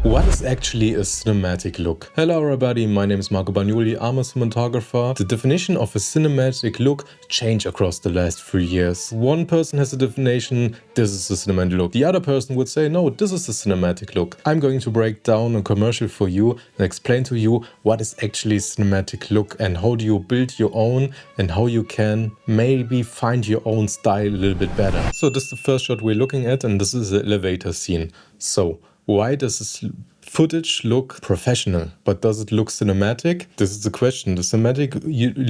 What is actually a cinematic look? Hello everybody, my name is Marco Bagnoli, I'm a cinematographer. The definition of a cinematic look changed across the last 3 years. One person has a definition, this is a cinematic look. The other person would say, no, this is a cinematic look. I'm going to break down a commercial for you and explain to you what is actually a cinematic look and how do you build your own and how you can maybe find your own style a little bit better. So this is the first shot we're looking at, and this is the elevator scene. So why does this footage look professional, but does it look cinematic? This is the question. The cinematic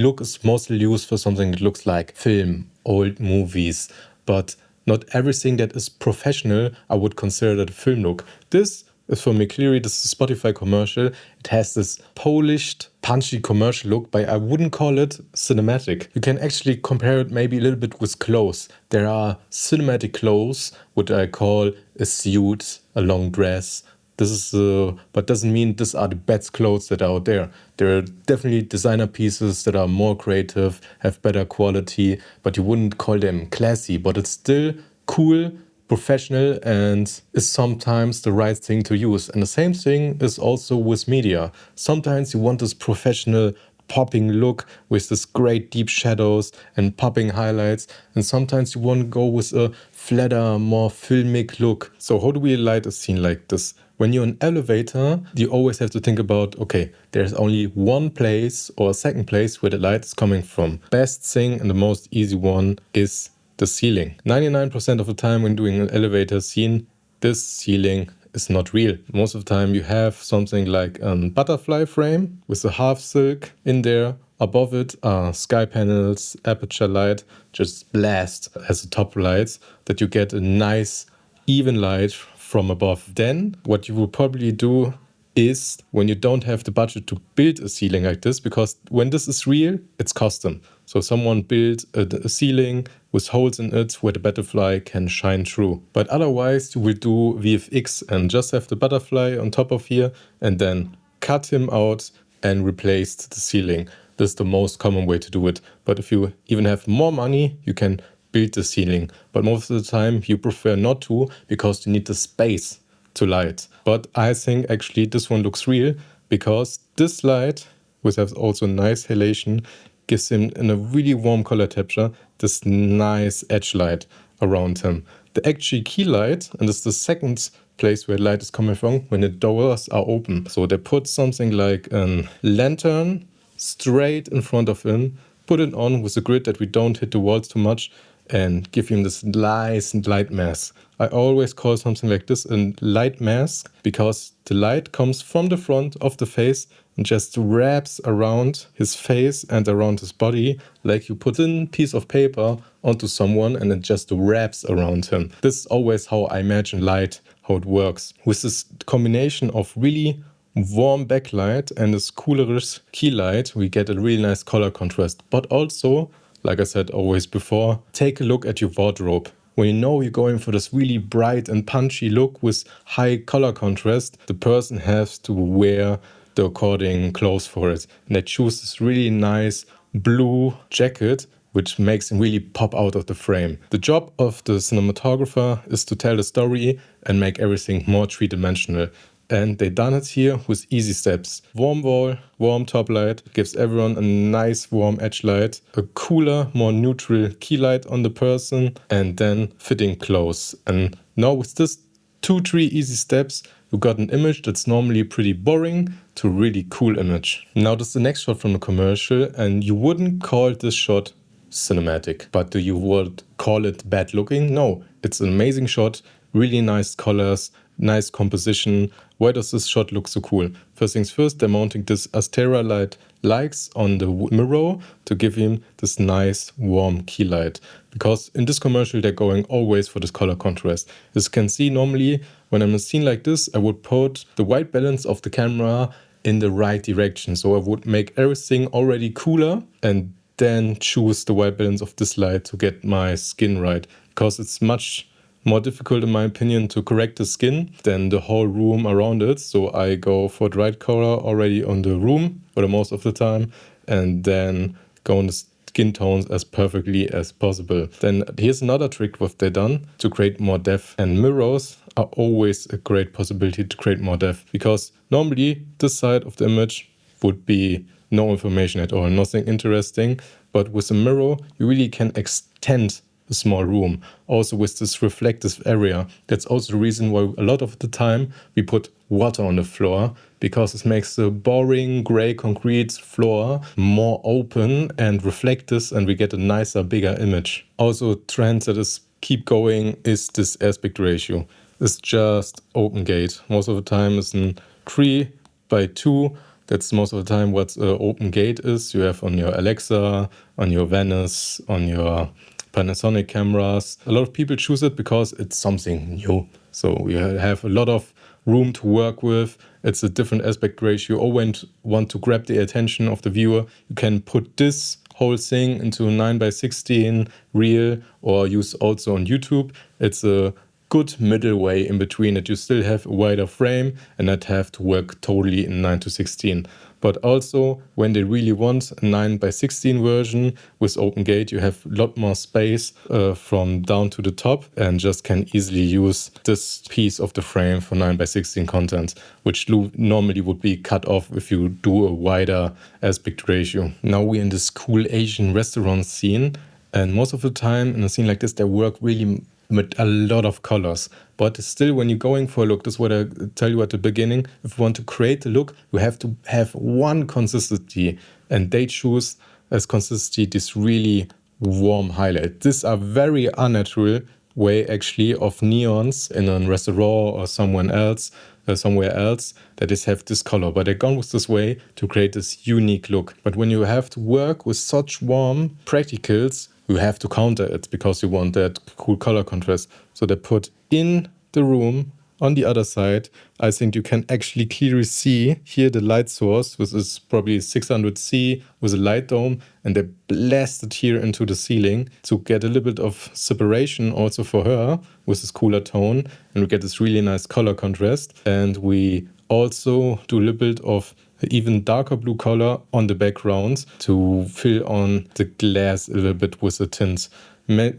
look is mostly used for something that looks like film, old movies, but not everything that is professional I would consider that a film look. This is for me clearly, this is a Spotify commercial. It has this polished, punchy commercial look, but I wouldn't call it cinematic. You can actually compare it maybe a little bit with clothes. There are cinematic clothes, what I call a suit, a long dress. This is, but doesn't mean these are the best clothes that are out there. There are definitely designer pieces that are more creative, have better quality, but you wouldn't call them classy, but it's still cool, professional, and is sometimes the right thing to use. And the same thing is also with media. Sometimes you want this professional popping look with this great deep shadows and popping highlights, and sometimes you want to go with a flatter, more filmic look. So how do we light a scene like this? When you're in an elevator, you always have to think about, okay, there's only one place or a second place where the light is coming from. Best thing and the most easy one is the ceiling. 99% of the time when doing an elevator scene, this ceiling is not real. Most of the time you have something like a butterfly frame with a half silk in there. Above it are sky panels, aperture light, just blast as the top lights, that you get a nice even light from above. Then what you will probably do is, when you don't have the budget to build a ceiling like this, because when this is real, it's custom. So someone built a ceiling with holes in it where the butterfly can shine through. But otherwise you will do VFX and just have the butterfly on top of here and then cut him out and replace the ceiling. This is the most common way to do it. But if you even have more money, you can build the ceiling. But most of the time you prefer not to, because you need the space to light. But I think actually this one looks real, because this light, which has also nice halation, gives him in a really warm color texture this nice edge light around him. The actual key light, and this is the second place where light is coming from, when the doors are open. So they put something like a lantern straight in front of him, put it on with a grid that we don't hit the walls too much, and give him this nice light mask. I always call something like this a light mask, because the light comes from the front of the face and just wraps around his face and around his body, like you put a piece of paper onto someone and it just wraps around him. This is always how I imagine light, how it works. With this combination of really warm backlight and this coolerish key light, we get a really nice color contrast. But also, like I said always before, take a look at your wardrobe. When you know you're going for this really bright and punchy look with high color contrast, the person has to wear the according clothes for it. And they choose this really nice blue jacket, which makes him really pop out of the frame. The job of the cinematographer is to tell the story and make everything more three-dimensional. And they done it here with easy steps. Warm wall, warm top light, gives everyone a nice warm edge light, a cooler, more neutral key light on the person, and then fitting clothes. And now with this 2-3 easy steps, you got an image that's normally pretty boring to a really cool image. Now this is the next shot from the commercial, and you wouldn't call this shot cinematic, but do you would call it bad looking? No, it's an amazing shot, really nice colors, nice composition. Why does this shot look so cool? First things first, they're mounting this Astera light lights on the mirror to give him this nice warm key light. Because in this commercial they're going always for this color contrast. As you can see, normally when I'm in a scene like this, I would put the white balance of the camera in the right direction. So I would make everything already cooler and then choose the white balance of this light to get my skin right. Because it's much more difficult, in my opinion, to correct the skin than the whole room around it. So I go for the right color already on the room for the most of the time, and then go on the skin tones as perfectly as possible. Then here's another trick what they've done to create more depth. And mirrors are always a great possibility to create more depth, because normally this side of the image would be no information at all, nothing interesting. But with a mirror, you really can extend a small room. Also with this reflective area. That's also the reason why a lot of the time we put water on the floor, because it makes the boring gray concrete floor more open and reflective, and we get a nicer, bigger image. Also, a trend that is keep going is this aspect ratio. It's just open gate. Most of the time it's in 3:2. That's most of the time what open gate is. You have on your Alexa, on your Venice, on your Panasonic cameras. A lot of people choose it because it's something new. So you have a lot of room to work with. It's a different aspect ratio. Or when you want to grab the attention of the viewer, you can put this whole thing into a 9:16 reel, or use also on YouTube. It's a good middle way in between, that you still have a wider frame and not have to work totally in 9:16. But also, when they really want a 9:16 version with open gate, you have a lot more space from down to the top, and just can easily use this piece of the frame for 9:16 content, which normally would be cut off if you do a wider aspect ratio. Now we're in this cool Asian restaurant scene, and most of the time in a scene like this, they work really with a lot of colors. But still, when you're going for a look, this is what I tell you at the beginning, if you want to create a look, you have to have one consistency, and they choose as consistency this really warm highlight. These are very unnatural way actually of neons in a restaurant or somewhere else that is have this color, but they've gone with this way to create this unique look. But when you have to work with such warm practicals, you have to counter it, because you want that cool color contrast. So they put in the room on the other side. I think you can actually clearly see here the light source, which is probably 600C with a light dome, and they blast it here into the ceiling to get a little bit of separation also for her with this cooler tone, and we get this really nice color contrast. And we also do a little bit of even darker blue color on the background to fill on the glass a little bit with the tints.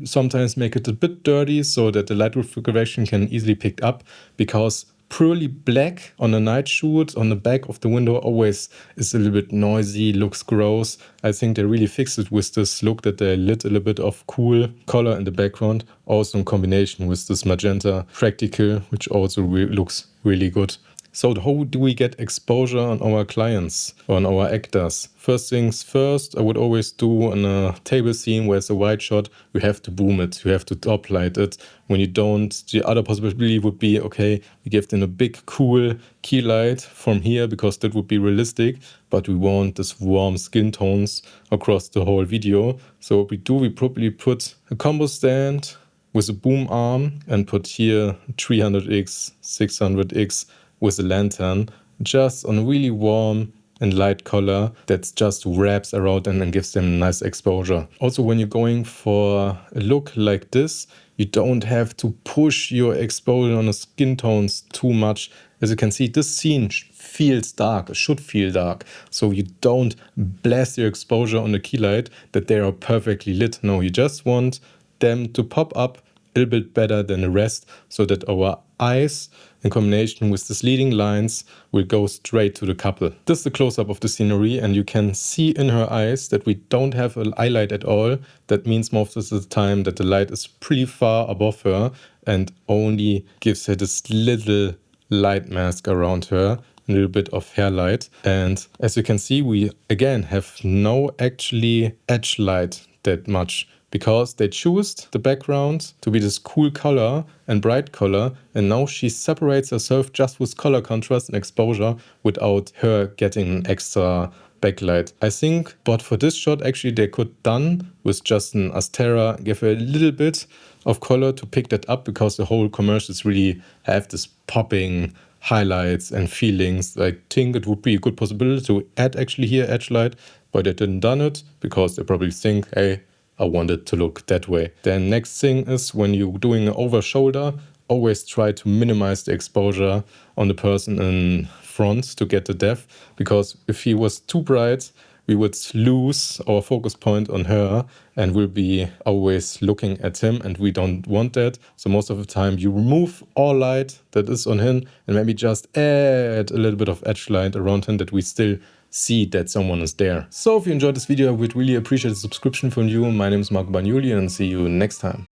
Sometimes make it a bit dirty so that the light reflection can easily pick up, because purely black on a night shoot on the back of the window always is a little bit noisy, looks gross. I think they really fixed it with this look, that they lit a little bit of cool color in the background, also in combination with this magenta practical, which also looks really good. So how do we get exposure on our clients, on our actors? First things first, I would always do in a table scene where it's a wide shot, you have to boom it, you have to top light it. When you don't, the other possibility would be, okay, we give them a big cool key light from here, because that would be realistic, but we want this warm skin tones across the whole video. So what we do, we probably put a combo stand with a boom arm and put here 300x, 600x, with a lantern, just on really warm and light color that just wraps around and then gives them nice exposure. Also, when you're going for a look like this, you don't have to push your exposure on the skin tones too much. As you can see, this scene feels dark, it should feel dark. So you don't blast your exposure on the key light that they are perfectly lit. No, you just want them to pop up a little bit better than the rest, so that our eyes, in combination with these leading lines, will go straight to the couple. This is the close-up of the scenery, and you can see in her eyes that we don't have an eye light at all. That means most of the time that the light is pretty far above her and only gives her this little light mask around her, a little bit of hair light. And as you can see, we again have no actually edge light that much, because they choose the background to be this cool color and bright color, and now she separates herself just with color contrast and exposure without her getting an extra backlight. I think, but for this shot actually they could done with just an Astera, give her a little bit of color to pick that up, because the whole commercials really have this popping highlights and feelings. I think it would be a good possibility to add actually here edge light, but they didn't done it because they probably think, hey, I want it to look that way. Then next thing is, when you're doing an over shoulder, always try to minimize the exposure on the person in front to get the depth, because if he was too bright, we would lose our focus point on her and we'll be always looking at him, and we don't want that. So most of the time you remove all light that is on him and maybe just add a little bit of edge light around him that we still see that someone is there. So if you enjoyed this video, I would really appreciate a subscription from you. My name is Marco Bagnoli and see you next time.